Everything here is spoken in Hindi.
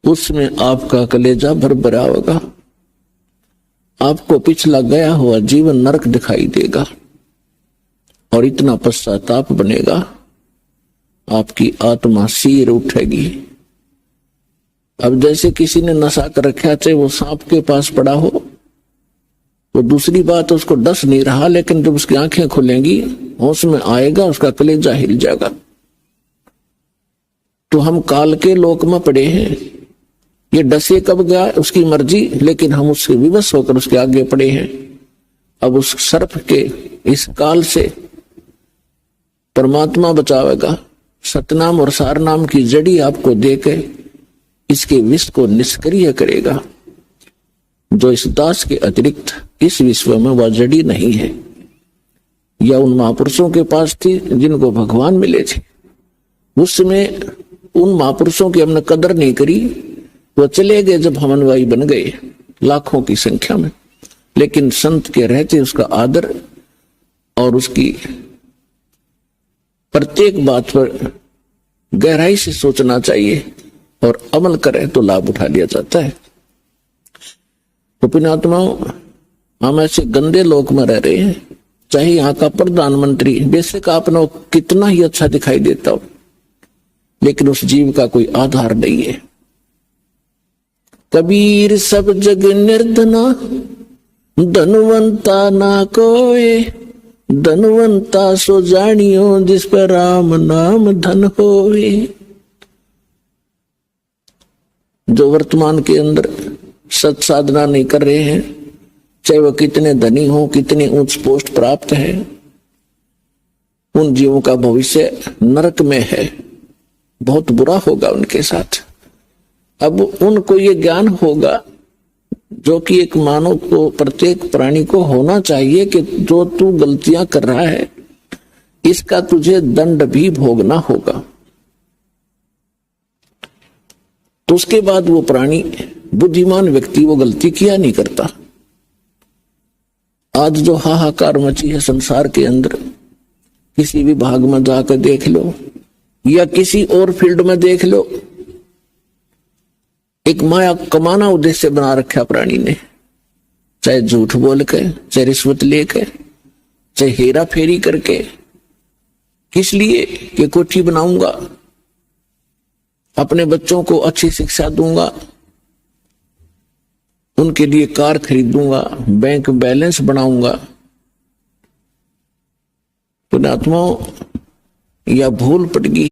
उसमें आपका कलेजा भर भरा होगा। आपको पिछला गया हुआ जीवन नरक दिखाई देगा और इतना पश्चाताप बनेगा, आपकी आत्मा सिर उठेगी। अब जैसे किसी ने नशा कर रखा, चाहे वो सांप के पास पड़ा हो, वो दूसरी बात उसको डस नहीं रहा, लेकिन जब उसकी आंखें खुलेंगी, होश में आएगा, उसका कलेजा हिल जाएगा। तो हम काल के लोक में पड़े हैं, ये डसे कब गया उसकी मर्जी, लेकिन हम उससे विवश होकर उसके आगे पड़े हैं। अब उस सर्प के इस काल से परमात्मा बचावेगा। सतनाम और सारनाम की जड़ी आपको देकर इसके विष को निष्क्रिय करेगा। जो इस दास के अतिरिक्त इस विश्व में वह जड़ी नहीं है, या उन महापुरुषों के पास थी जिनको भगवान मिले थे। उस समय उन महापुरुषों की हमने कदर नहीं करी, वो चले गए जब हम अनुयायी बन गए लाखों की संख्या में। लेकिन संत के रहते उसका आदर और उसकी प्रत्येक बात पर गहराई से सोचना चाहिए और अमल करें तो लाभ उठा लिया जाता है। तो पुण्यात्माओं, हम ऐसे गंदे लोक में रह रहे हैं, चाहे यहाँ का प्रधानमंत्री बेशक आपने कितना ही अच्छा दिखाई देता हो, लेकिन उस जीव का कोई आधार नहीं है। कबीर सब जग निर्धना, धनवंता ना कोय, धनवंता सो जानियो जिस पर राम नाम धन होवे। जो वर्तमान के अंदर सत साधना नहीं कर रहे हैं, चाहे वह कितने धनी हो, कितने उच्च पोस्ट प्राप्त है, उन जीवों का भविष्य नरक में है, बहुत बुरा होगा उनके साथ। अब उनको ये ज्ञान होगा जो कि एक मानव को, प्रत्येक प्राणी को होना चाहिए कि जो तू गलतियां कर रहा है इसका तुझे दंड भी भोगना होगा। तो उसके बाद वो प्राणी, बुद्धिमान व्यक्ति, वो गलती किया नहीं करता। आज जो हाहाकार मची है संसार के अंदर, किसी भी भाग में जाकर देख लो या किसी और फील्ड में देख लो, एक माया कमाना उद्देश्य बना रखा प्राणी ने, चाहे झूठ बोल के, चाहे रिश्वत लेके, चाहे हेरा फेरी करके। किस लिए? कि कोठी बनाऊंगा, अपने बच्चों को अच्छी शिक्षा दूंगा, उनके लिए कार खरीदूंगा, बैंक बैलेंस बनाऊंगा। पुण्यात्माओं, यह भूल पड़ गई।